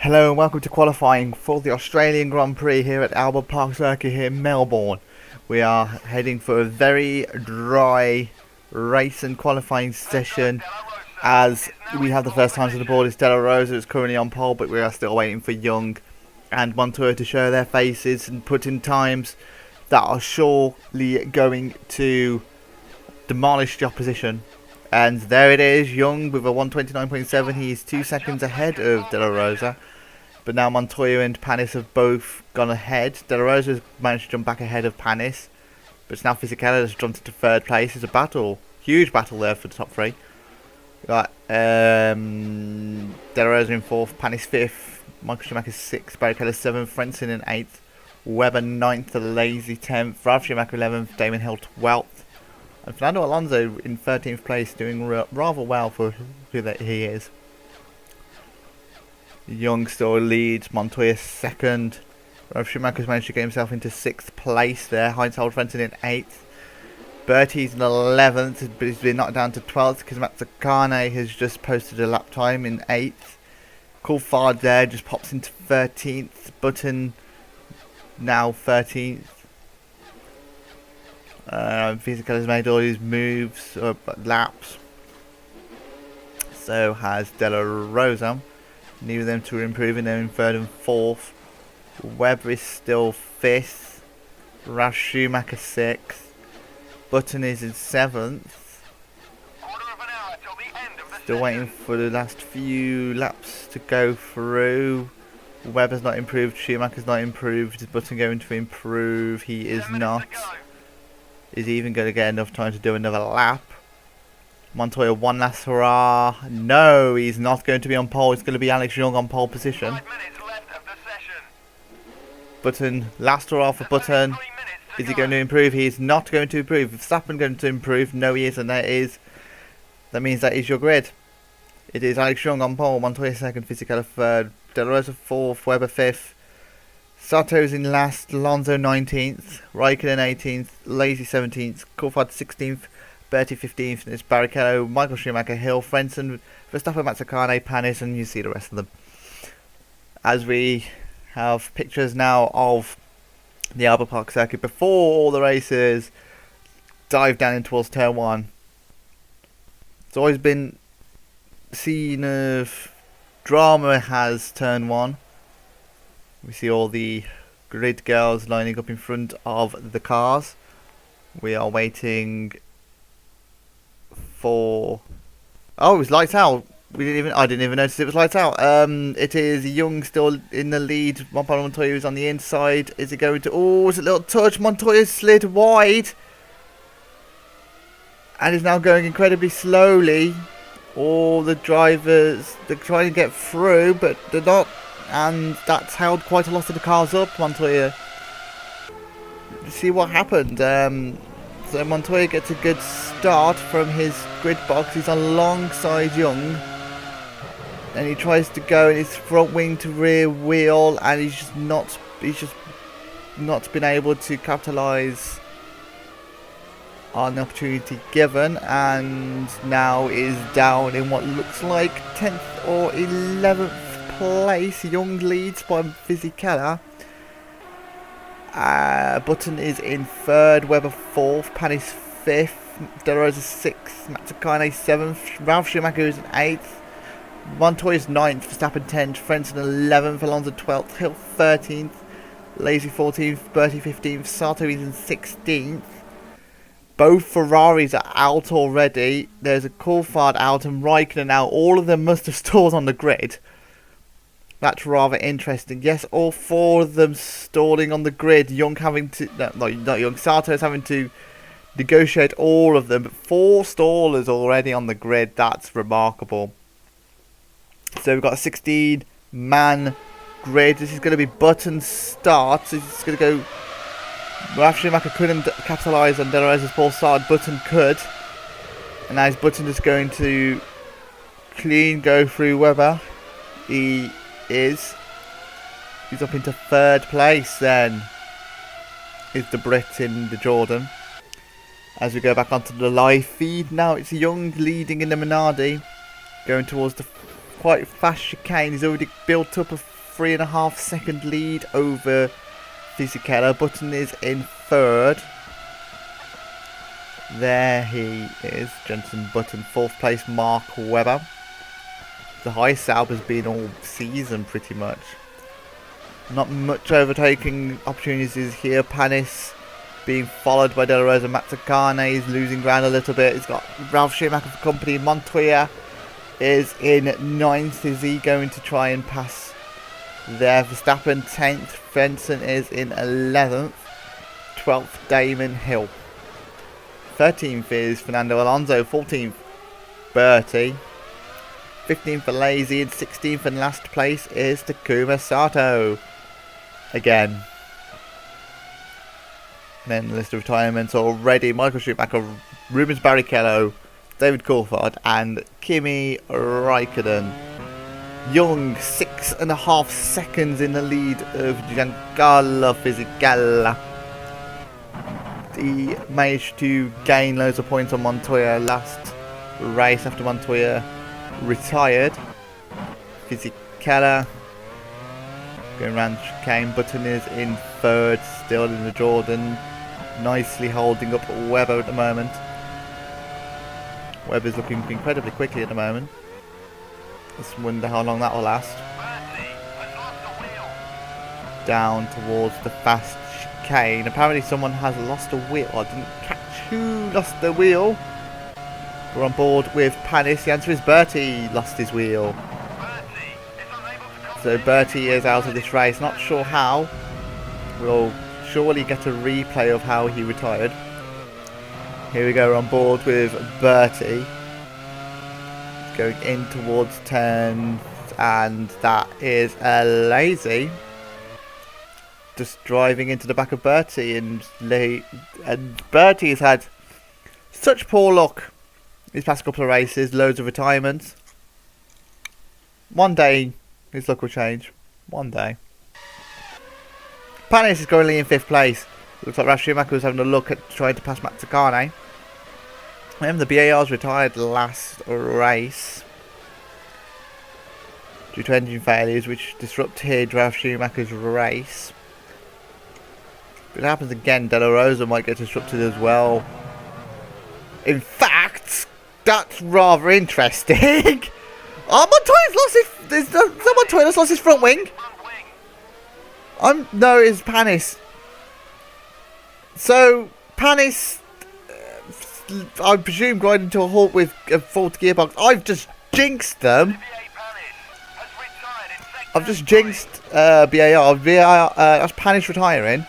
Hello and welcome to qualifying for the Australian Grand Prix here at Albert Park Circuit here in Melbourne. We are heading for a very dry race and qualifying session as we have the first times on the board. It's Della Rosa is currently on pole, but we are still waiting for Yoong and Montoya to show their faces and put in times that are surely going to demolish the opposition. And there it is, Yoong with a 129.7. He is 2 seconds ahead of Della Rosa. But now Montoya and Panis have both gone ahead. Della Rosa has managed to jump back ahead of Panis. But it's now Fisichella has jumped into third place. It's a battle. Huge battle there for the top three. Got Della Rosa in fourth, Panis fifth, Michael Schumacher sixth, Barrichello seventh, Frentzen in eighth, Webber ninth, Lazy 10th, Ralf Schumacher 11th, Damon Hill 12th. And Fernando Alonso in 13th place, doing rather well for who he is. Yoong still leads, Montoya second. Ralf Schumacher's managed to get himself into 6th place there. Heinz-Harald Frentzen in 8th. Bertie's in 11th, but he's been knocked down to 12th because Mazzacane has just posted a lap time in 8th. Coulthard there just pops into 13th. Button now 13th. Fisichella's made all his moves, laps. So has Della Rosa. Neither of them two are improving, they're in third and fourth. Webber is still fifth. Ralf Schumacher sixth. Button is in seventh. Still waiting for the last few laps to go through. Webber's not improved, Schumacher's not improved. Is Button going to improve? He is not. Is he even going to get enough time to do another lap? Montoya one last hurrah. No, he's not going to be on pole. It's going to be Alex Yoong on pole position. 5 minutes left of the session. Button, last hurrah for Button. Is he going to improve? He is not going to improve. Is Verstappen going to improve? No, he isn't. That means that is your grid. It is Alex Yoong on pole. Montoya second, Fisichella third, Della Rosa fourth, Webber fifth. Sato's in last, Alonso 19th, Raikkonen 18th, Lazy 17th, Coulthard 16th, Bertie 15th, and it's Barrichello, Michael Schumacher, Hill, Frentzen, Verstappen, Mazzacane, Panis, and you see the rest of them. As we have pictures now of the Albert Park circuit before all the races dive down in towards turn 1. It's always been a scene of drama has turn 1. We see all the grid girls lining up in front of the cars. We are waiting for... Oh, it was lights out. I didn't even notice it was lights out. It is Yoong still in the lead. Montoya is on the inside. Is it going to... Oh, it's a little touch. Montoya slid wide. And is now going incredibly slowly. All the drivers, they're trying to get through, but they're not. And that's held quite a lot of the cars up. Montoya. See what happened. So Montoya gets a good start from his grid box. He's alongside Yoong. And he tries to go in his front wing to rear wheel, and he's just not been able to capitalise on the opportunity given, and now is down in what looks like 10th or 11th place. Yoong leads by Fisichella. Button is in third, Webber fourth, Panis fifth, Della Rosa sixth, Mazzacane seventh, Ralf Schumacher is in eighth, Montoya is ninth, Verstappen 10th, Frentzen 11th, Alonso 12th, Hill 13th, Lazy 14th, Bertie 15th, Sato is in 16th. Both Ferraris are out already. There's a Coulthard out and Raikkonen out. All of them must have stalled on the grid. That's rather interesting. Yes, all four of them stalling on the grid. Yoong having to... No, not Yoong. Sato's having to negotiate all of them. But 4 stallers already on the grid. That's remarkable. So we've got a 16-man grid. This is going to be Button start. So it's going to go... Ralf Schumacher couldn't capitalise on Della Rosa's poor start. Button could. And now Button just going to clean go through Webber. He's up into third place then. Is the Brit in the Jordan. As we go back onto the live feed now, it's Yoong leading in the Minardi. Going towards the quite fast chicane. He's already built up a 3.5 second lead over Fisichella. Button is in third. There he is, Jensen Button. Fourth place, Mark Webber. The highest Saub has been all season pretty much. Not much overtaking opportunities here. Panis being followed by De La Rosa. Mazzacane is losing ground a little bit. He's got Ralph Schumacher for company. Montoya is in ninth. Is he going to try and pass there? Verstappen 10th. Frentzen is in 11th. 12th, Damon Hill. 13th is Fernando Alonso. 14th, Bertie. 15th for Lazy. And 16th and last place is Takuma Sato. Again. And then the list of retirements already. Michael Schumacher, Rubens Barrichello, David Coulthard and Kimi Raikkonen. Yoong 6.5 seconds in the lead of Giancarlo Fisichella. He managed to gain loads of points on Montoya last race after Montoya retired. Fisichella going around the chicane. Button is in third, still in the Jordan. Nicely holding up Webber at the moment. Webber's looking incredibly quickly at the moment. Just wonder how long that will last. Down towards the fast chicane. Apparently someone has lost a wheel. I didn't catch who lost the wheel. We're on board with Panis. The answer is Bertie lost his wheel. So Bertie is out of this race. Not sure how. We'll surely get a replay of how he retired. Here we go, we're on board with Bertie. Going in towards 10th, and that is Lazy. Just driving into the back of Bertie, and Bertie has had such poor luck these past couple of races, loads of retirements. One day his luck will change. One day. Panis is currently in 5th place. Looks like Ralf Schumacher was having a look at trying to pass Mazzacane. The BAR's retired last race due to engine failures which disrupted Ralf Schumacher's race. If it happens again, De La Rosa might get disrupted as well. In fact, that's rather interesting. Oh, Montoya's lost his... Montoya's lost his front wing. No, it's Panis. So, Panis, I presume, going into a halt with a faulty gearbox. I've just jinxed them. I've just jinxed BAR. That's Panis retiring.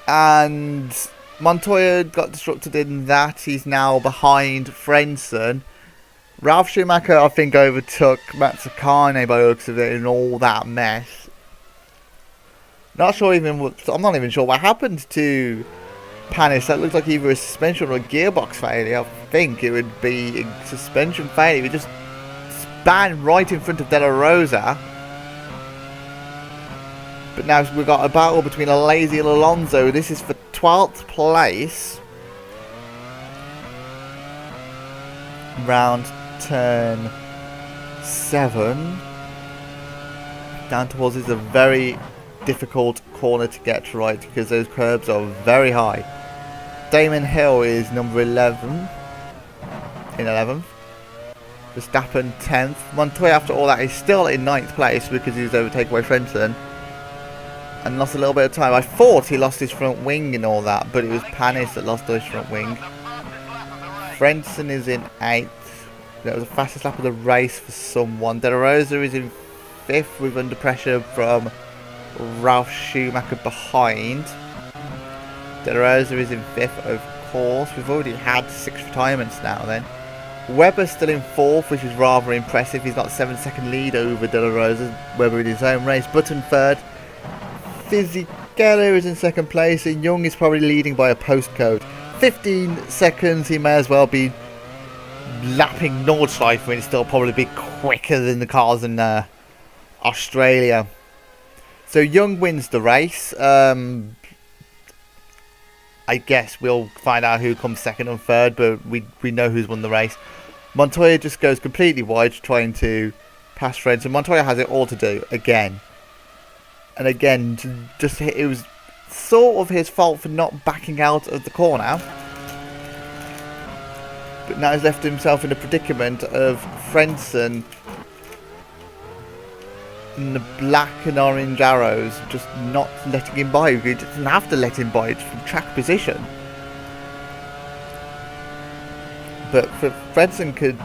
And Montoya got disrupted in that. He's now behind Frentzen. Ralf Schumacher, I think, overtook Mazzacane by the looks of it in all that mess. Not sure even. I'm not even sure what happened to Panis. That looks like either a suspension or a gearbox failure. I think it would be a suspension failure. It just span right in front of De La Rosa. But now we've got a battle between Lazy and Alonso. This is for 12th place. Round turn 7. Down towards is a very difficult corner to get right because those curbs are very high. Damon Hill is number 11 in 11th. Verstappen 10th. Montoya after all that is still in 9th place because he was overtaken by Frentzen and lost a little bit of time. I thought he lost his front wing and all that, but it was Panis that lost his front wing. Frentzen is in 8th. That was the fastest lap of the race for someone. De La Rosa is in 5th with under pressure from Ralf Schumacher behind. De La Rosa is in 5th, of course. We've already had 6 retirements now then. Webber's still in 4th, which is rather impressive. He's got 7-second lead over De La Rosa. Webber in his own race. Button 3rd. Fisichella is in 2nd place, and Yoong is probably leading by a postcode. 15 seconds, he may as well be lapping Nordschleife and still probably be quicker than the cars in Australia. So Yoong wins the race. I guess we'll find out who comes 2nd and 3rd, but we know who's won the race. Montoya just goes completely wide trying to pass Frentzen. Montoya has it all to do again. And again, it was sort of his fault for not backing out of the corner. But now he's left himself in a predicament of Frentzen and the black and orange arrows just not letting him by. He doesn't have to let him by, it's from track position. But Frentzen could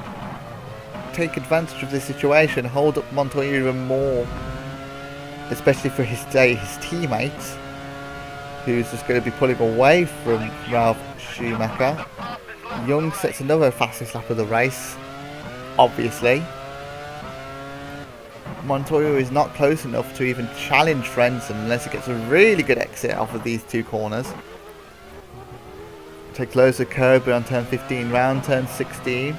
take advantage of this situation, hold up Montoya even more, especially for his teammates, who's just going to be pulling away from Ralph Schumacher. Yoong sets another fastest lap of the race, obviously. Montoya is not close enough to even challenge Frentzen unless he gets a really good exit off of these two corners. Take closer curb on turn 15, round turn 16.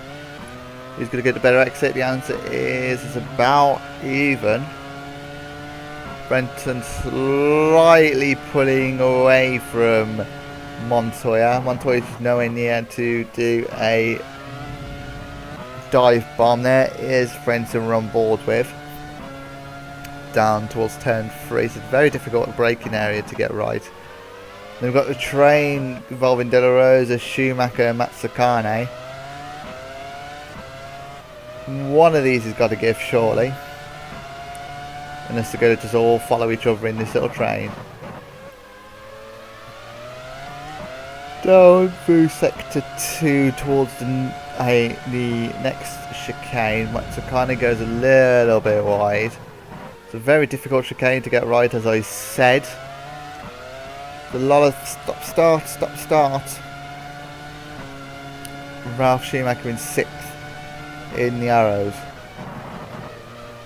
Who's going to get a better exit? The answer is it's about even. Frentzen slightly pulling away from Montoya. Montoya is nowhere near to do a dive bomb. There is Frentzen we're on board with. Down towards turn 3. It's a very difficult braking area to get right. Then we've got the train involving De La Rosa, Schumacher and Mazzacane. One of these has got to give surely. Unless they're going to just all follow each other in this little train. Down through sector 2 towards the next chicane. Mazzacane goes a little bit wide. It's a very difficult chicane to get right, as I said. A lot of stop start. Ralph Schumacher in 6th in the arrows.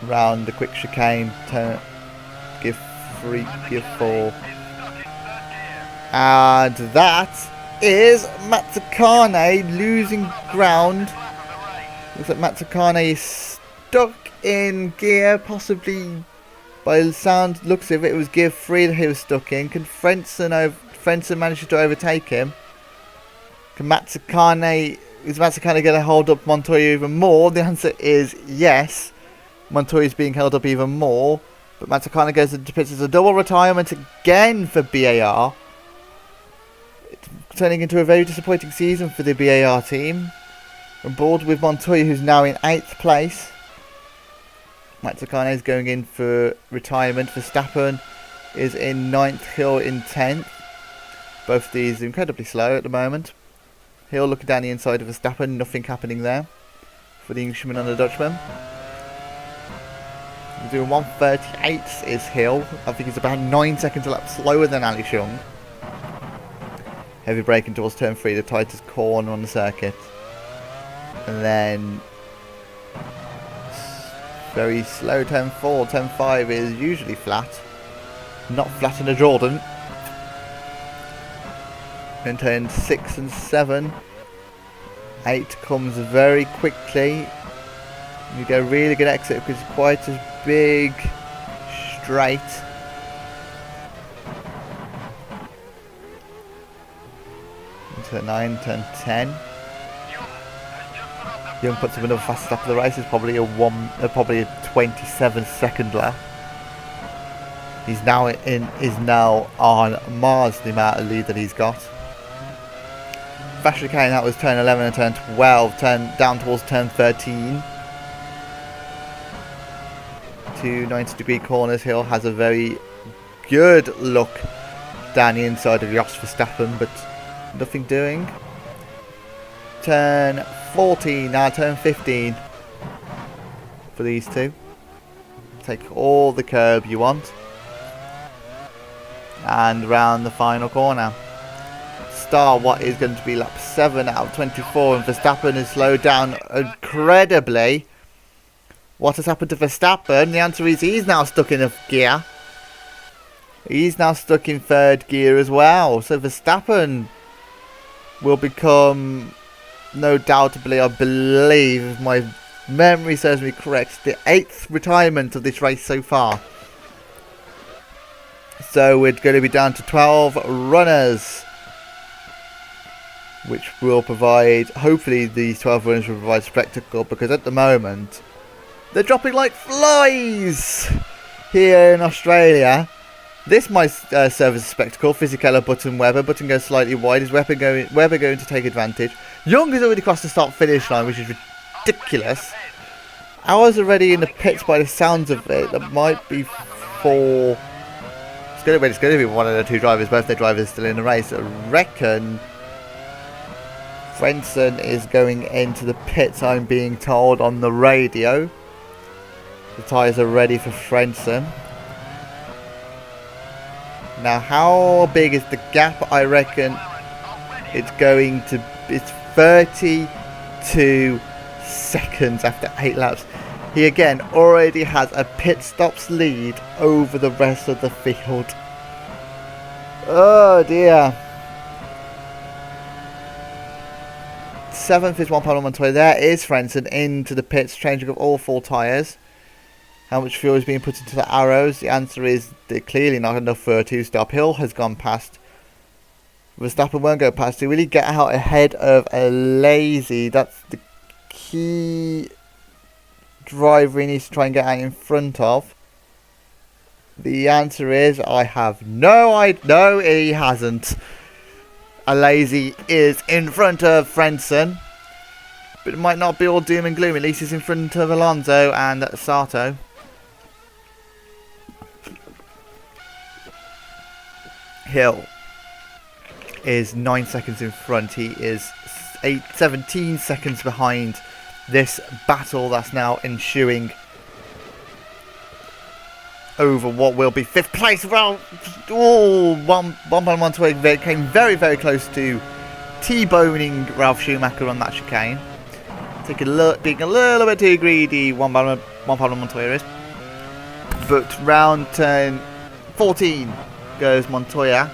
Round the quick chicane, turn, give 3, give 4. And that is Mazzacane losing ground. Looks like Mazzacane is stuck in gear, possibly. By the sound, looks of it, it was gear 3 that he was stuck in. Can Frentzen manage to overtake him? Is Mazzacane going to hold up Montoya even more? The answer is yes. Montoya is being held up even more. But Mazzacane goes into pits as a double retirement again for BAR. It's turning into a very disappointing season for the BAR team. On board with Montoya, who's now in 8th place. Mazzacane is going in for retirement. Verstappen is in 9th, Hill in 10th. Both of these are incredibly slow at the moment. Hill looking down the inside of Verstappen, nothing happening there for the Englishman and the Dutchman. He's doing 1:38 is Hill. I think he's about 9 seconds a lap slower than Ali Yoong. Heavy braking towards turn 3, the tightest corner on the circuit. And then very slow turn 4. Turn 5 is usually flat. Not flat in a Jordan. And turn 6 and 7. 8 comes very quickly. You get a really good exit because it's quite a big straight. Turn 9, turn 10. Yoong puts up another fast lap of the race. It's probably a 27-second lap. He's now on Mars, the amount of lead that he's got. Fast chicane, that was turn 11 and turn 12. Turn down towards turn 13. 2 90-degree corners. Hill has a very good look down the inside of Jos Verstappen, but nothing doing. Turn 14, now turn 15 for these two. Take all the curb you want. And round the final corner. Start what is going to be lap 7 out of 24, and Verstappen is slowed down incredibly. What has happened to Verstappen? The answer is he's now stuck in a gear. He's now stuck in 3rd gear as well. So Verstappen will become, no doubtably, I believe, if my memory serves me correct, the 8th retirement of this race so far. So we're going to be down to 12 runners which will provide, hopefully these 12 runners will provide spectacle, because at the moment they're dropping like flies here in Australia. This might serve as a spectacle. Physicella, Button, Webber. Button goes slightly wide. Is Webber going to take advantage? Yoong has already crossed the start-finish line, which is ridiculous. Ours already in the pits by the sounds of it. That might be for... It's going to be one of the two drivers. Both their drivers still in the race. I reckon Frenson is going into the pits, I'm being told on the radio. The tyres are ready for Frenson. Now, how big is the gap? I reckon it's 32 seconds after 8 laps. He again already has a pit stops lead over the rest of the field. Oh dear. 7th is Juan Pablo Montoya. There is Frenson into the pits, changing of all 4 tyres. How much fuel is being put into the arrows? The answer is clearly not enough for a 2-stop. Hill has gone past. Verstappen won't go past. To really get out ahead of a Lazy, that's the key driver he needs to try and get out in front of. The answer is I have no idea. No, he hasn't. A Lazy is in front of Frenson, but it might not be all doom and gloom. At least he's in front of Alonso and Sato. Hill is 9 seconds in front. He is 17 seconds behind this battle that's now ensuing over what will be 5th place. Well, Juan Pablo Montoya came very, very close to T-boning Ralf Schumacher on that chicane. Being a little bit too greedy, Juan Pablo Montoya is. But round turn 14 goes Montoya.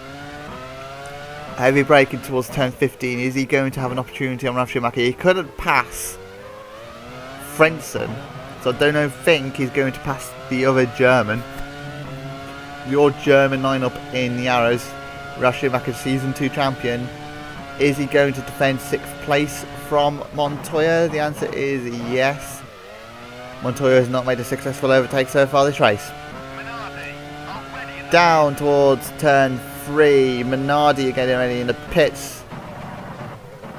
Heavy braking towards turn 15. Is he going to have an opportunity on Ralf Schumacher? He couldn't pass Frenson, so I don't think he's going to pass the other German. Your German lineup in the Arrows, Ralf Schumacher, season 2 champion. Is he going to defend 6th place from Montoya? The answer is yes. Montoya has not made a successful overtake so far this race. Down towards turn 3, Minardi again already in the pits.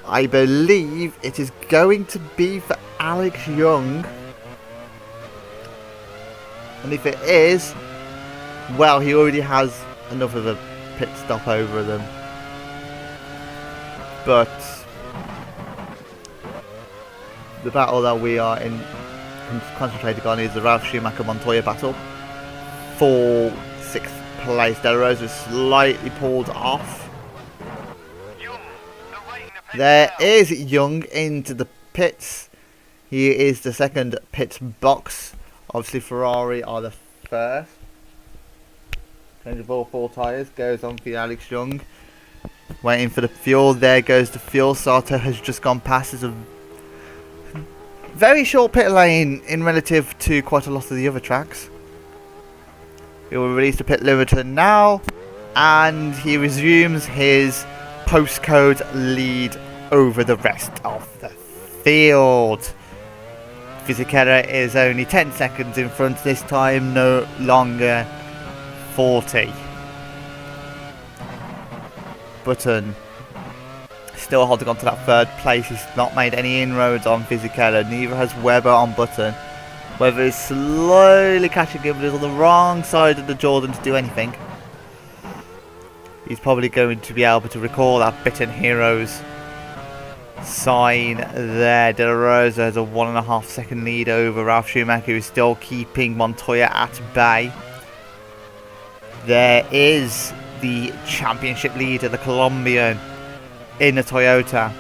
I believe it is going to be for Alex Yoong. And if it is, well, he already has enough of a pit stop over them. But the battle that we are concentrating on is the Ralf Schumacher Montoya battle for 6th place. De La Rosa is slightly pulled off. There is Yoong into the pits. He is the second pit box. Obviously Ferrari are the first. Change of all 4 tyres. Goes on for Alex Yoong. Waiting for the fuel. There goes the fuel. Sato has just gone past. There's a very short pit lane in relative to quite a lot of the other tracks. He will release the pit limiter now, and he resumes his postcode lead over the rest of the field. Fisichella is only 10 seconds in front this time, no longer 40. Button still holding on to that 3rd place. He's not made any inroads on Fisichella, neither has Webber on Button. Webber is slowly catching him, but he's on the wrong side of the Jordan to do anything. He's probably going to be able to recall that Bitten Heroes sign there. De La Rosa has a 1.5 second lead over Ralf Schumacher, who is still keeping Montoya at bay. There is the championship leader, the Colombian, in the Toyota.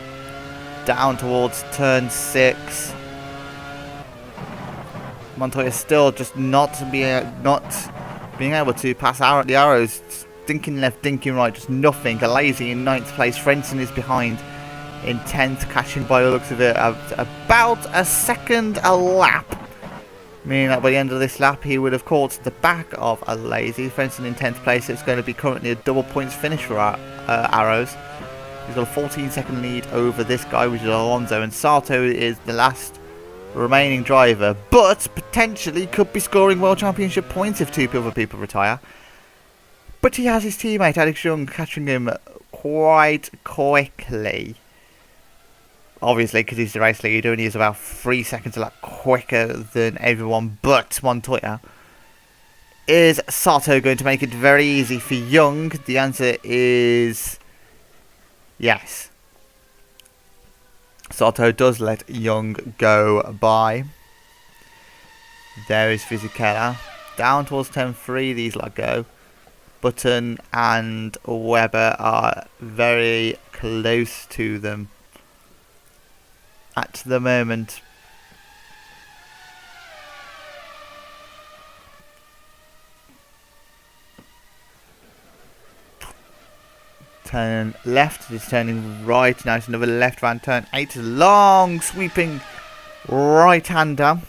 Down towards turn 6. Montoya still just not being able to pass the arrows. Dinking left, dinking right, just nothing. A Lazy in 9th place. Frenson is behind in 10th, catching by the looks of it about a second a lap. Meaning that by the end of this lap he would have caught the back of a Lazy. Frenson in 10th place. It's going to be currently a double points finish for our Arrows. He's got a 14-second lead over this guy, which is Alonso, and Sato is the last remaining driver, but potentially could be scoring World Championship points if two other people retire. But he has his teammate Alex Yoong catching him quite quickly. Obviously, because he's the race leader and he's about 3 seconds a lot quicker than everyone but Montoya. Is Sato going to make it very easy for Yoong? The answer is yes. Sato does let Yoong go by. There is Fisichella. Down towards 10-3, these lot go. Button and Webber are very close to them at the moment. Turn left, it's turning right. Now it's another left hand turn. 8 is a long sweeping right hander.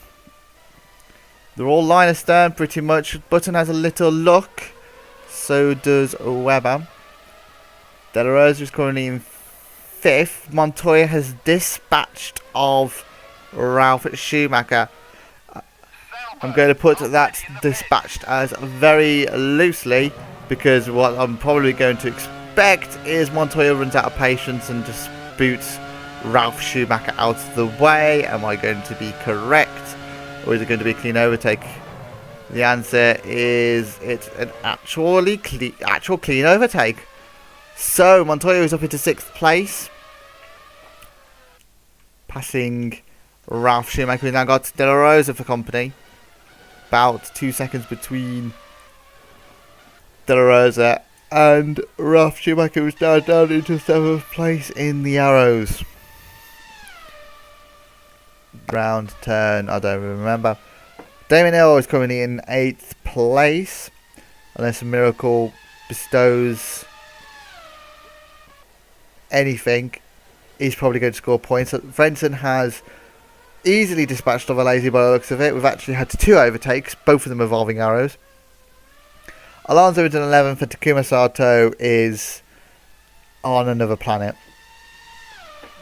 They're all line astern pretty much. Button has a little look. So does Webber. De La Rosa is currently in 5th. Montoya has dispatched of Ralph Schumacher. I'm going to put that dispatched as very loosely, because what I'm probably going to expect is Montoya runs out of patience and just boots Ralph Schumacher out of the way. Am I going to be correct, or is it going to be a clean overtake? The answer is it's an actual clean overtake. So Montoya is up into 6th place, passing Ralph Schumacher. We've now got De La Rosa for company. About 2 seconds between De La Rosa and Ralph Schumacher, who's now down into 7th place in the arrows. Round turn, I don't remember. Damon Hill is currently in 8th place, unless a miracle bestows anything. He's probably going to score points. Frentzen has easily dispatched of a lazy by the looks of it. We've actually had 2 overtakes, both of them involving arrows. Alonso is in 11th, and Takuma Sato is on another planet.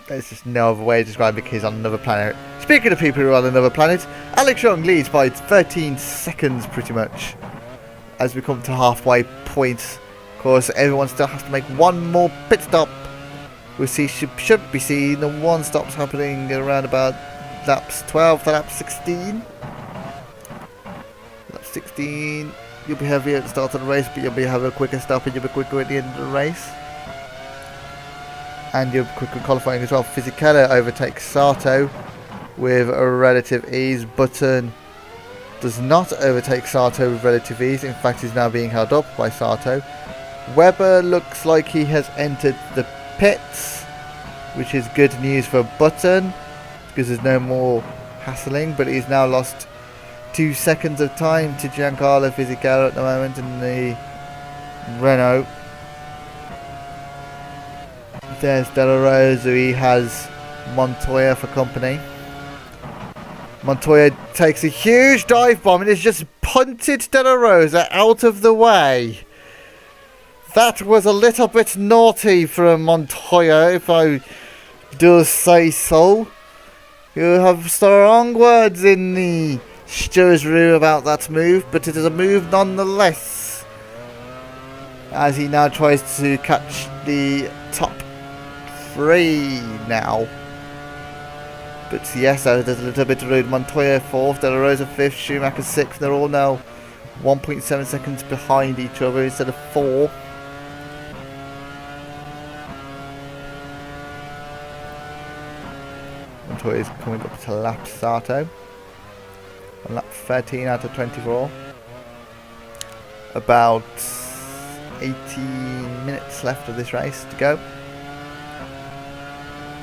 There's just no other way to describe it, because he's on another planet. Speaking of people who are on another planet, Alex Yoong leads by 13 seconds pretty much as we come to halfway point. Of course, everyone still has to make one more pit stop. We should be seeing the one stops happening around about laps 12 to lap 16. Lap 16, you'll be heavier at the start of the race, but you'll be having a quicker stop and you'll be quicker at the end of the race. And you're quicker qualifying as well. Fisichella overtakes Sato with a relative ease. Button does not overtake Sato with relative ease. In fact, he's now being held up by Sato. Webber looks like he has entered the pits, which is good news for Button, because there's no more hassling. But he's now lost 2 seconds of time to Giancarlo Fisichella at the moment in the Renault. There's De La Rosa. He has Montoya for company. Montoya takes a huge dive bomb and has just punted De La Rosa out of the way. That was a little bit naughty from Montoya, if I do say so. You have strong words in the stewards' room about that move, but it is a move nonetheless, as he now tries to catch the top 3 now. But yes, there's a little bit of road. Montoya 4th, De La Rosa 5th, Schumacher 6th. They're all now 1.7 seconds behind each other instead of 4. Montoya is coming up to lap Sato on lap 13 out of 24. About 18 minutes left of this race to go.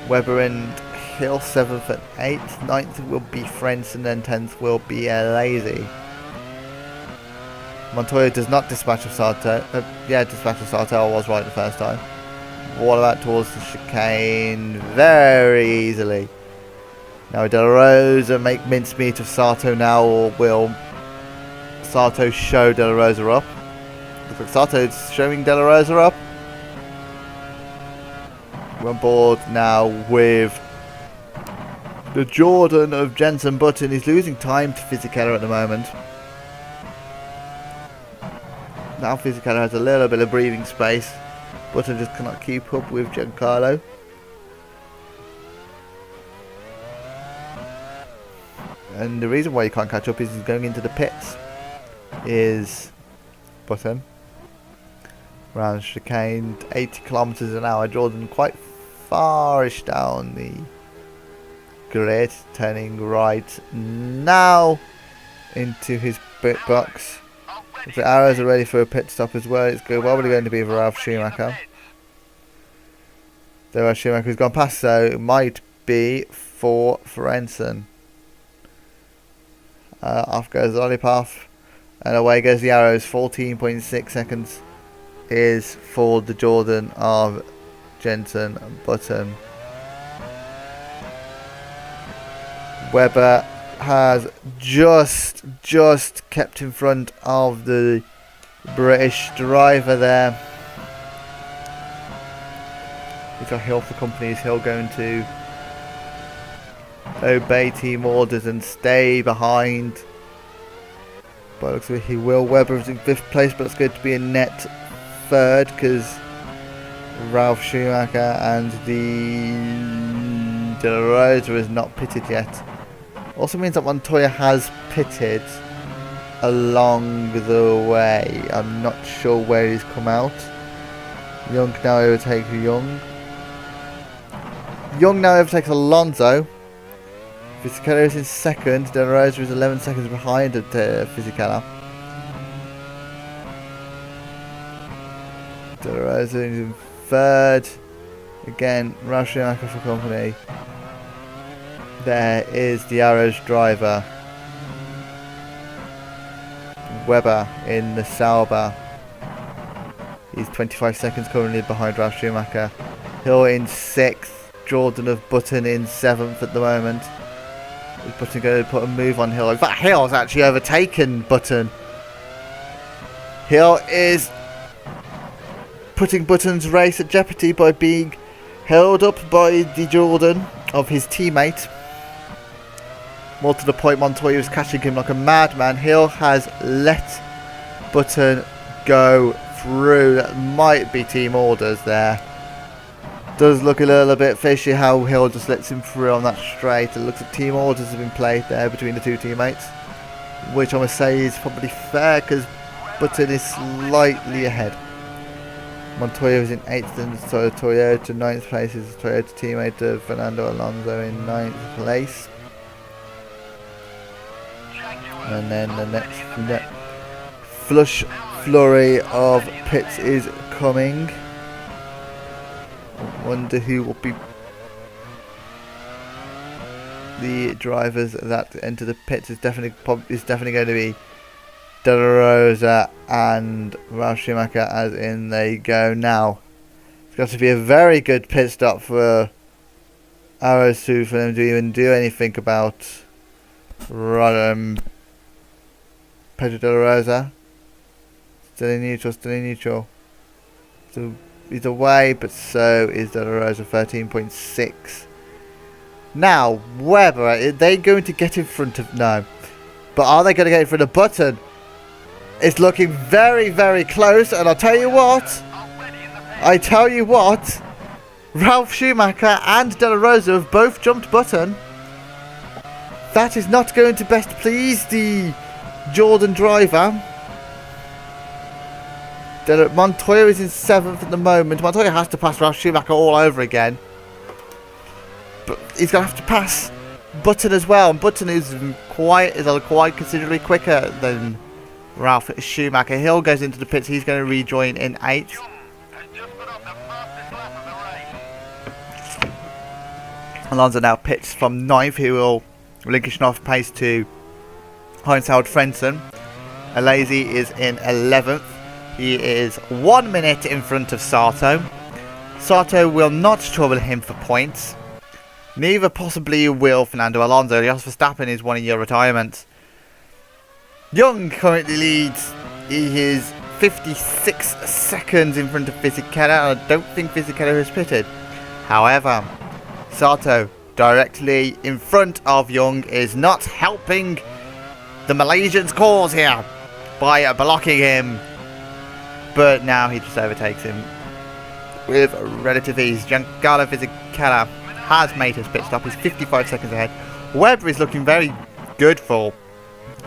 Webber and Hill 7th and 8th. 9th will be Frentzen, and then 10th will be Lazy. Montoya does not dispatch of Sato. Dispatch of Sato. I was right the first time. What about towards the chicane? Very easily. Now De La Rosa make mincemeat of Sato now, or will Sato show De La Rosa up? Looks like Sato's showing De La Rosa up. We're on board now with the Jordan of Jensen Button. He's losing time to Fisichella at the moment. Now Fisichella has a little bit of breathing space. Button just cannot keep up with Giancarlo. And the reason why he can't catch up is he's going into the pits. Is Button. Round chicane, 80 kilometers an hour. Jordan quite farish down the grid, turning right now into his pit box. The arrows are ready for a pit stop as well. It's good. Probably going to be Ralf Schumacher. The Ralf Schumacher has gone past, so it might be for Frentzen. Off goes the Lollipop, and away goes the arrows. 14.6 seconds is for the Jordan of Jensen Button. Webber has just kept in front of the British driver there. He's got Hill for company. Is Hill going to obey team orders and stay behind? But it looks like he will. Webber is in 5th place, but it's going to be a net 3rd because Ralf Schumacher and the De La Rosa is not pitted yet. Also means that Montoya has pitted along the way. I'm not sure where he's come out. Yoong now overtakes Yoong. Yoong now overtakes Alonso. Fisichella is in 2nd. De La Rosa is 11 seconds behind at Fisichella. De La Rosa is in 3rd. Again, Ralf Schumacher for company. There is the Arrows driver. Webber in the Sauber. He's 25 seconds currently behind Ralf Schumacher. Hill in 6th. Jordan of Button in 7th at the moment. Is Button going to put a move on Hill? In fact, Hill's actually overtaken Button. Hill is putting Button's race at jeopardy by being held up by the Jordan of his teammate. More to the point, Montoya was catching him like a madman. Hill has let Button go through. That might be team orders there. Does look a little bit fishy how Hill just lets him through on that straight. It looks like team orders have been played there between the two teammates, which I must say is probably fair because Button is slightly ahead. Montoya is in 8th and so Toyota 9th place is Toyota teammate of Fernando Alonso in 9th place. And then the next flurry of pits is coming. I wonder who will be the drivers that enter the pits. Is definitely going to be De La Rosa and Ralf Schumacher, as in they go now. It's got to be a very good pit stop for Arrows for them to even do anything about Pedro De La Rosa. Still in neutral. So he's away, but so is De La Rosa, 13.6. Now, Webber, are they going to get in front of... No. But are they going to get in front of Button? It's looking very, very close, and I'll tell you what. Ralf Schumacher and De La Rosa have both jumped Button. That is not going to best please the Jordan driver. Montoya is in 7th at the moment. Montoya has to pass Ralf Schumacher all over again. But he's going to have to pass Button as well. And Button is quite considerably quicker than Ralf Schumacher. Hill goes into the pits. He's going to rejoin in 8th. Alonso now pits from 9th. He will relinquish off pace to Heinz-Howard Frentzen. Alesi is in 11th. He is 1 minute in front of Sato. Sato will not trouble him for points. Neither possibly will Fernando Alonso. Jos Verstappen is 1 year retirement. Yoong currently leads. He is 56 seconds in front of Fisichella. I don't think Fisichella has pitted. However, Sato directly in front of Yoong is not helping the Malaysian's cause here by blocking him. But now he just overtakes him with relative ease. Giancarlo Fisichella has made his pit stop. He's 55 seconds ahead. Webber is looking very good for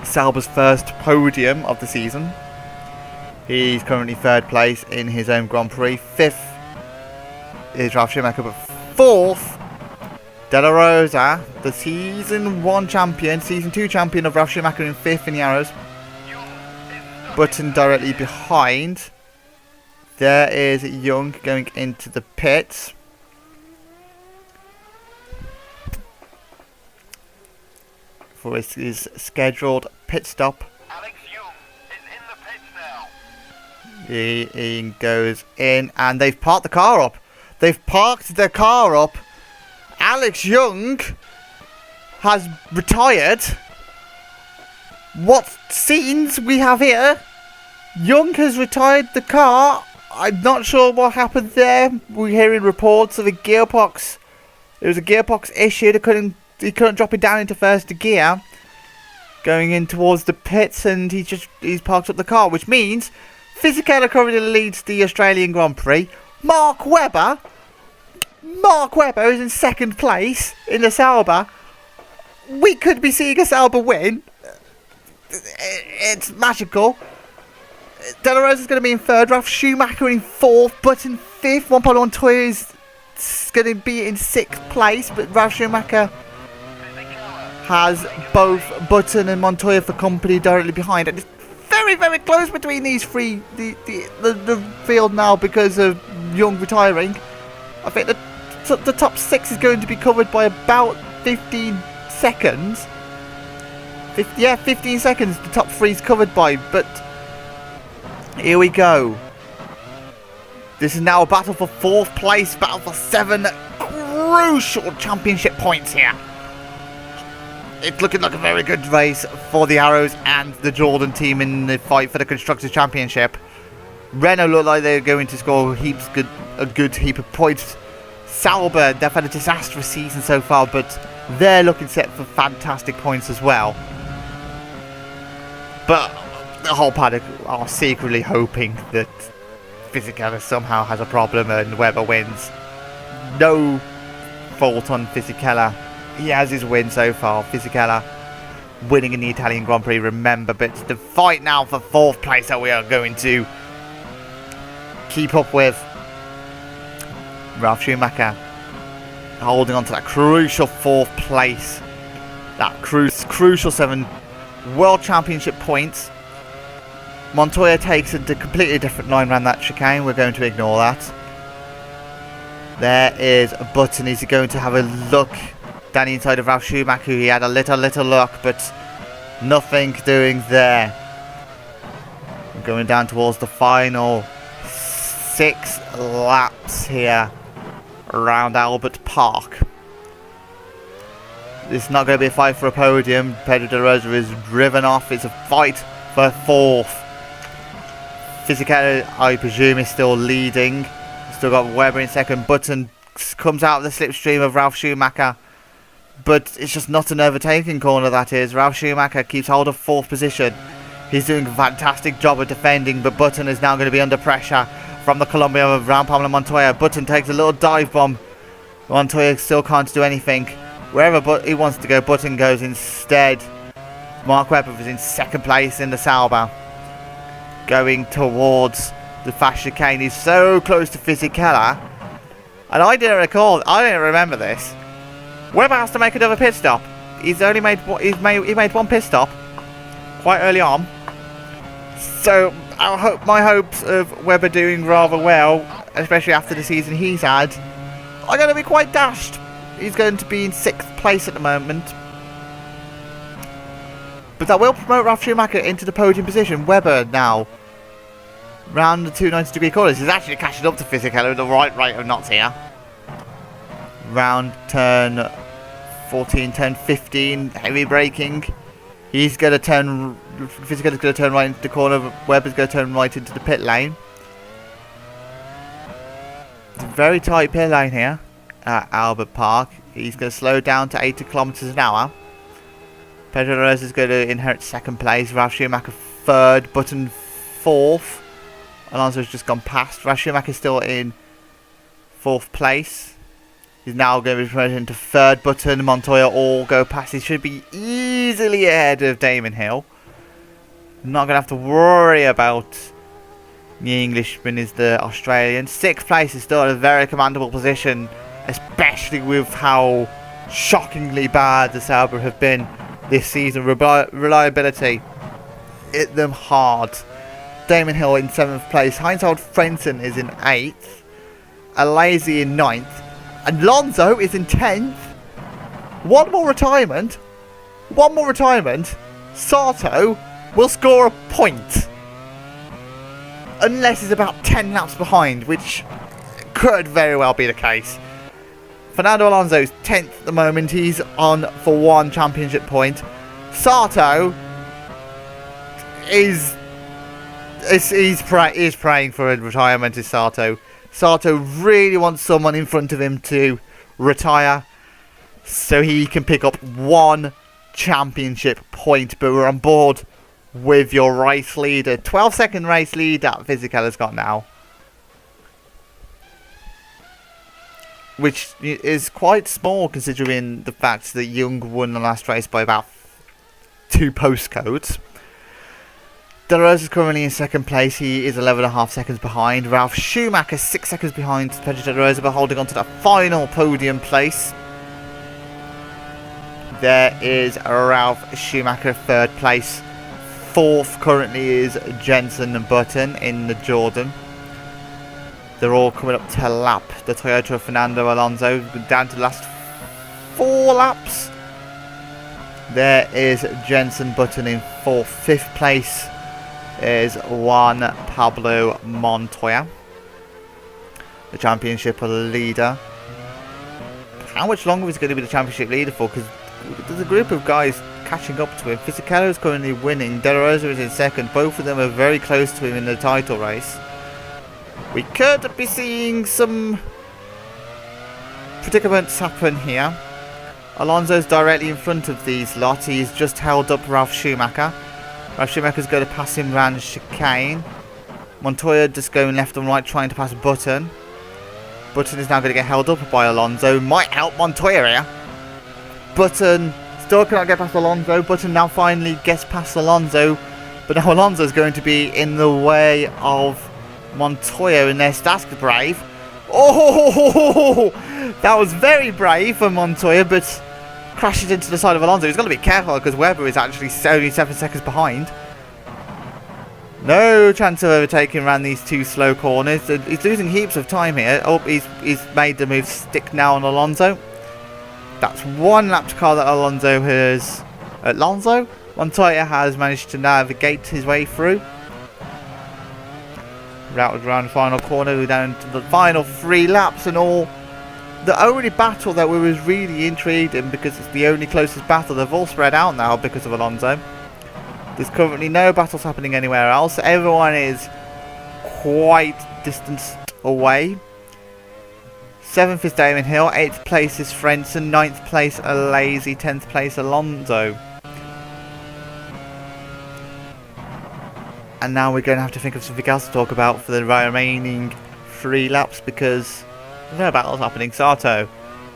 Sauber's first podium of the season. He's currently third place in his own Grand Prix. Fifth is Ralf Schumacher, but fourth, De La Rosa, the season 1 champion, season 2 champion of Ralf Schumacher, in fifth in the arrows. Button directly behind. There is Yoong going into the pits. For his scheduled pit stop. Alex Yoong is in the pits now. He goes in and they've parked the car up. They've parked the car up. Alex Yoong has retired. What scenes we have here? Yoong has retired the car. I'm not sure what happened there. We're hearing reports of a gearbox. There was a gearbox issue. He couldn't drop it down into first gear. Going in towards the pits, and he's parked up the car, which means Fisichella currently leads the Australian Grand Prix. Mark Webber is in second place in the Sauber. We could be seeing a Sauber win. It's magical. De La Rosa is going to be in third. Ralf Schumacher in fourth. Button fifth. Juan Pablo Montoya is going to be in sixth place, but Ralf Schumacher has both Button and Montoya for company directly behind. And it's very, very close between these three. The field now, because of Yoong retiring. I think the top 6 is going to be covered by about 15 seconds. 15 seconds the top 3 is covered by. But here we go. This is now a battle for 4th place, battle for 7 crucial championship points here. It's looking like a very good race for the Arrows and the Jordan team in the fight for the Constructors' Championship. Renault look like they're going to score a good heap of points. Sauber, they've had a disastrous season so far, but they're looking set for fantastic points as well. But the whole paddock are secretly hoping that Fisichella somehow has a problem and Webber wins. No fault on Fisichella. He has his win so far. Fisichella winning in the Italian Grand Prix, remember, but it's the fight now for 4th place that we are going to keep up with. Ralf Schumacher holding on to that crucial 4th place. That crucial 7 World Championship points. Montoya takes a completely different line around that chicane. We're going to ignore that. There is a Button. Is he going to have a look down the inside of Ralf Schumacher? He had a little look, but nothing doing there. We're going down towards the final 6 laps here around Albert Park. It's not going to be a fight for a podium. Pedro de Rosa is driven off. It's a fight for 4th. Fisichella, I presume, is still leading. Still got Webber in second. Button comes out of the slipstream of Ralf Schumacher. But it's just not an overtaking corner, that is. Ralf Schumacher keeps hold of 4th position. He's doing a fantastic job of defending, but Button is now going to be under pressure from the Colombian of Juan Pablo Montoya. Button takes a little dive bomb. Montoya still can't do anything. Wherever he wants to go, Button goes instead. Mark Webber is in second place in the Sauber. Going towards the fast chicane. He's so close to Fisichella. And I didn't remember this. Webber has to make another pit stop. He's only made he made one pit stop quite early on. So my hopes of Webber doing rather well, especially after the season he's had, are going to be quite dashed. He's going to be in 6th place at the moment. But that will promote Ralf Schumacher into the podium position. Webber now, round the 290-degree corners, he's actually catching up to Fisichella with the right rate of knots here. Round turn 14, turn 15, heavy braking. He's going to turn, Fisichella's going to turn right into the corner, Webber's going to turn right into the pit lane. It's a very tight pit lane here. at Albert Park. He's going to slow down to 80 kilometers an hour. Pedro de Rosa is going to inherit second place. Ralf Schumacher third. Button fourth. Alonso's just gone past. Ralf Schumacher is still in fourth place. He's now going to be promoted into third. Button, Montoya all go past. He should be easily ahead of Damon Hill. Not going to have to worry about the Englishman is the Australian. Sixth place is still in a very commendable position, especially with how shockingly bad the Sauber have been this season. Reliability hit them hard. Damon Hill in 7th place. Heinz-Harald Frentzen is in 8th. Alazi in 9th. Alonso is in 10th. One more retirement. Sato will score a point. Unless he's about 10 laps behind, which could very well be the case. Fernando Alonso's 10th at the moment. He's on for 1 championship point. Sato is praying for a retirement. Is Sato. Sato really wants someone in front of him to retire so he can pick up 1 championship point. But we're on board with your race leader. 12-second race lead that Fisichella's got now, which is quite small considering the fact that Yoong won the last race by about 2 postcodes. De Rosa is currently in 2nd place. He is 11.5 seconds behind. Ralf Schumacher 6 seconds behind Pedro De Rosa, but holding on to that final podium place. There is Ralf Schumacher 3rd place. 4th currently is Jensen and Button in the Jordan. They're all coming up to lap the Toyota of Fernando Alonso. Down to the last 4 laps. There is Jensen Button in 4th. 5th place is Juan Pablo Montoya, the championship leader. How much longer is he going to be the championship leader for? Because there's a group of guys catching up to him. Fisichella is currently winning. De Rosa is in 2nd. Both of them are very close to him in the title race. We could be seeing some predicaments happen here. Alonso's directly in front of these lot. He's just held up Ralf Schumacher. Ralf Schumacher's going to pass him round the chicane. Montoya just going left and right trying to pass Button. Button is now going to get held up by Alonso. Might help Montoya here. Button still cannot get past Alonso. Button now finally gets past Alonso. But now Alonso's going to be in the way of Montoya, unless that's brave. Oh, that was very brave for Montoya, but crashes into the side of Alonso. He's got to be careful because Webber is actually only 7 seconds behind. No chance of overtaking around these 2 slow corners. He's losing heaps of time here. Oh, he's made the move stick now on Alonso. That's 1 lap to car that Montoya has managed to navigate his way through. Routed around the final corner. We're down to the final 3 laps and all. The only battle that we was really intrigued in, because it's the only closest battle, they've all spread out now because of Alonso. There's currently no battles happening anywhere else. Everyone is quite distanced away. 7th is Damon Hill. 8th place is Frentzen. 9th place Alazi. 10th place Alonso. And now we're going to have to think of something else to talk about for the remaining 3 laps, because there's no battles happening. Sato.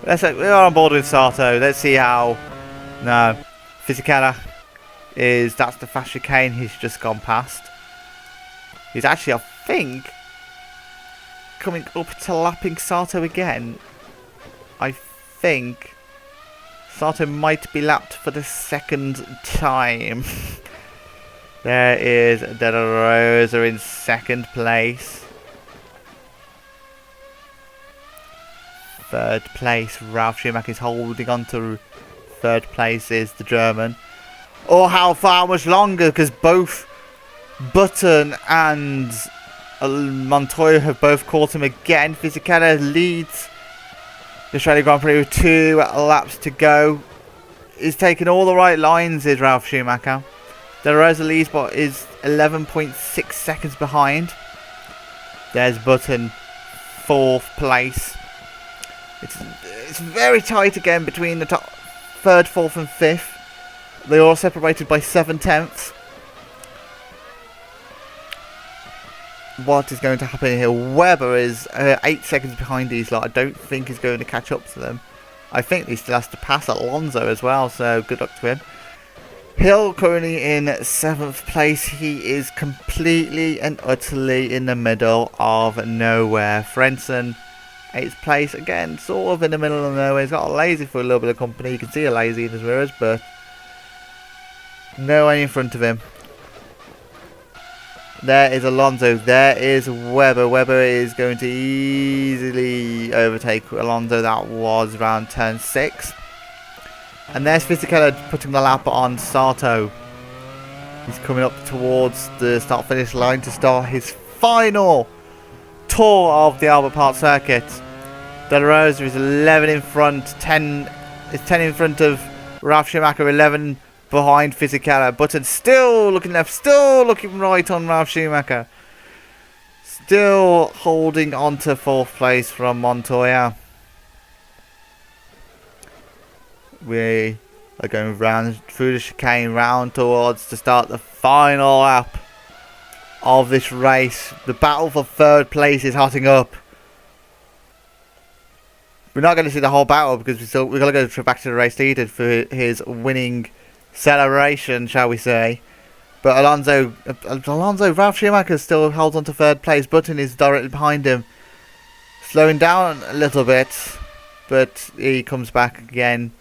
We're on board with Sato. Let's see how. No. Fisichella is. That's the fast chicane he's just gone past. He's actually, I think, coming up to lapping Sato again. I think Sato might be lapped for the 2nd time. There is De Rosa in 2nd place. 3rd place, Ralf Schumacher is holding on to 3rd place is the German. Oh, how far much longer, because both Button and Montoya have both caught him again. Fisichella leads the Australian Grand Prix with 2 laps to go. He's taking all the right lines, is Ralf Schumacher. De Rosa leads, but is 11.6 seconds behind. There's Button, 4th place. It's very tight again between the top 3rd, 4th and 5th. They are all separated by 7/10. What is going to happen here? Webber is 8 seconds behind these lot. I don't think he's going to catch up to them. I think he still has to pass Alonso as well, so good luck to him. Hill currently in 7th place. He is completely and utterly in the middle of nowhere. Frentzen, 8th place, again, sort of in the middle of nowhere. He's got a lazy for a little bit of company. You can see a lazy in his mirrors, but no one in front of him. There is Alonso. There is Webber. Webber is going to easily overtake Alonso. That was around turn 6. And there's Fisichella putting the lap on Sato. He's coming up towards the start-finish line to start his final tour of the Albert Park circuit. De La Rosa is 11 in front. 10 in front of Ralf Schumacher. 11 behind Fisichella. Button still looking left, still looking right on Ralf Schumacher. Still holding on to 4th place from Montoya. We are going round through the chicane, round towards to start the final lap of this race. The battle for 3rd place is hotting up. We're not going to see the whole battle because we're going to go back to the race leader for his winning celebration, shall we say. But Ralf Schumacher still holds on to 3rd place. Button is directly behind him, slowing down a little bit, but he comes back again.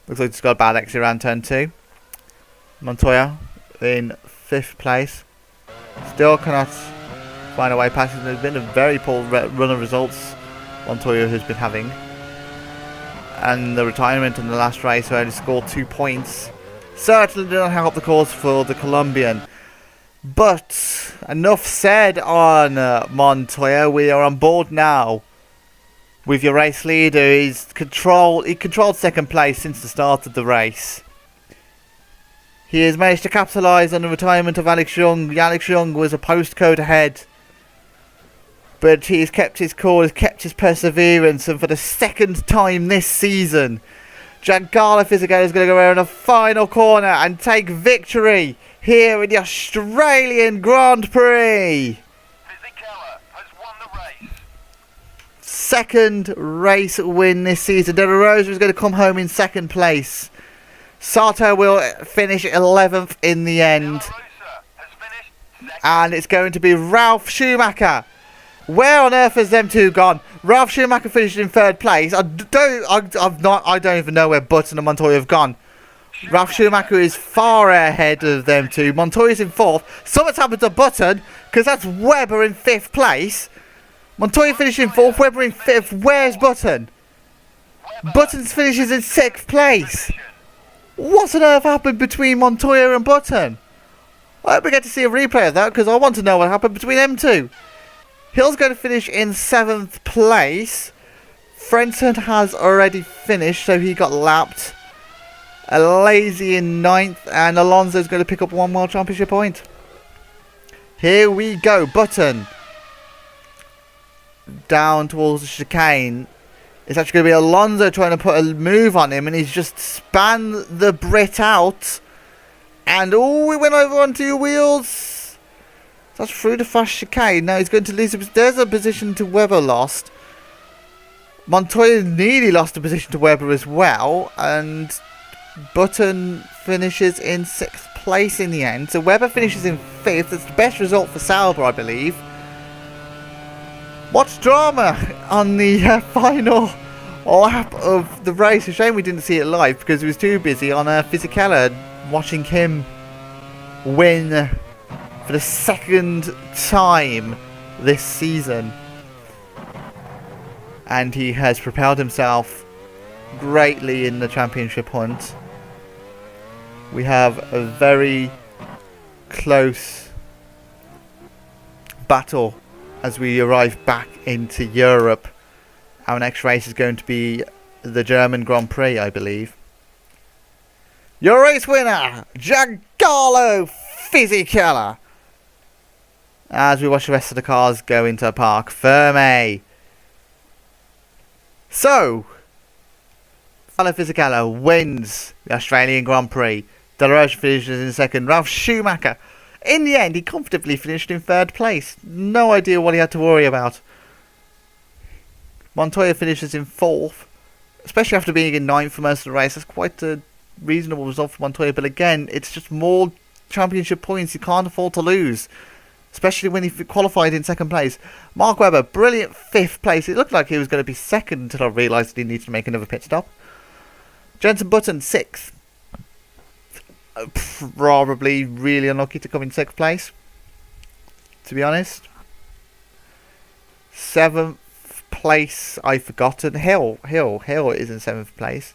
Looks like he's got a bad exit around turn 2. Montoya in 5th place. Still cannot find a way past him. There's been a very poor run of results Montoya has been having. And the retirement in the last race, where he scored 2 points, certainly did not help the cause for the Colombian. But enough said on Montoya. We are on board now with your race leader. He controlled 2nd place since the start of the race. He has managed to capitalise on the retirement of Alex Yoong. Alex Yoong was a postcode ahead, but he's kept his cool, he's kept his perseverance, and for the 2nd time this season, Giancarlo Fisichella is going to go around a final corner and take victory here in the Australian Grand Prix. Fisichella has won the race. 2nd race win this season. De La Rosa is going to come home in 2nd place. Sato will finish 11th in the end. De La Rosa has finished 2nd. And it's going to be Ralf Schumacher. Where on earth has them two gone? Ralf Schumacher finished in 3rd place. I don't even know where Button and Montoya have gone. Ralf Schumacher is far ahead of them two. Montoya's in 4th. Something's happened to Button, because that's Webber in 5th place. Montoya finished in 4th, Webber in 5th. Where's Button? Button finishes in 6th place. What on earth happened between Montoya and Button? I hope we get to see a replay of that, because I want to know what happened between them two. Hill's going to finish in 7th place. Frentzen has already finished, so he got lapped. Lazy in 9th, and Alonso's going to pick up 1 World Championship point. Here we go. Button down towards the chicane. It's actually going to be Alonso trying to put a move on him, and he's just span the Brit out. And oh, we went over on 2 wheels. That's through the fast chicane. Now he's going to lose. There's a position to Webber lost. Montoya nearly lost a position to Webber as well. And Button finishes in 6th place in the end. So Webber finishes in 5th. That's the best result for Sauber, I believe. What's drama on the final lap of the race? A shame we didn't see it live because we was too busy on Fisichella watching him win for the 2nd time this season. And he has propelled himself greatly in the championship hunt. We have a very close battle as we arrive back into Europe. Our next race is going to be the German Grand Prix, I believe. Your race winner, Giancarlo Fisichella. As we watch the rest of the cars go into Parc Fermé. So, Fala Fisichella wins the Australian Grand Prix. De La Roche finishes in second. Ralf Schumacher, in the end, he comfortably finished in third place. No idea what he had to worry about. Montoya finishes in fourth, especially after being in ninth for most of the race. That's quite a reasonable result for Montoya, but again, it's just more championship points. You can't afford to lose, especially when he qualified in second place. Mark Webber, brilliant fifth place. It looked like he was going to be second until I realised that he needed to make another pit stop. Jenson Button, sixth. Probably really unlucky to come in sixth place, to be honest. Seventh place, I've forgotten. Hill is in seventh place.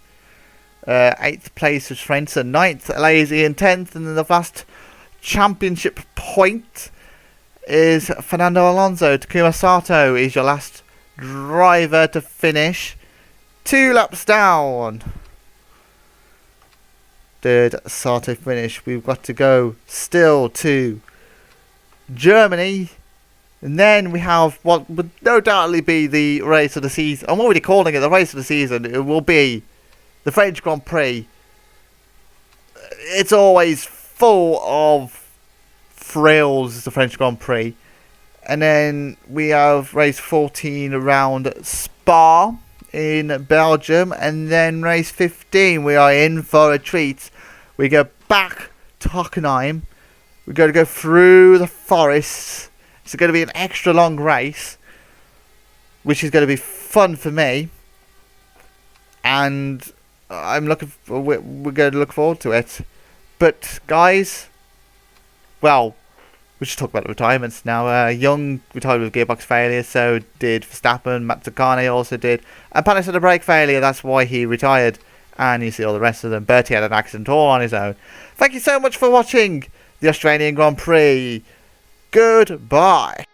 Eighth place was Frentzen. Ninth, Lazy, and 10th. And then the last championship point is Fernando Alonso. Takuma Sato is your last driver to finish 2 laps down. Did Sato finish? We've got to go still to Germany. And then we have what would no doubtly be the race of the season. I'm already calling it the race of the season. It will be the French Grand Prix. It's always full of thrills, the French Grand Prix. And then we have race 14 around Spa in Belgium. And then race 15, we are in for a treat. We go back to Hockenheim. We're going to go through the forests. It's going to be an extra long race, which is going to be fun for me. And we're going to look forward to it. But guys, well, we should talk about the retirements now. Yoong retired with gearbox failure, so did Verstappen. Mazzucani also did. And Panis had a brake failure, that's why he retired. And you see all the rest of them. Bertie had an accident all on his own. Thank you so much for watching the Australian Grand Prix. Goodbye.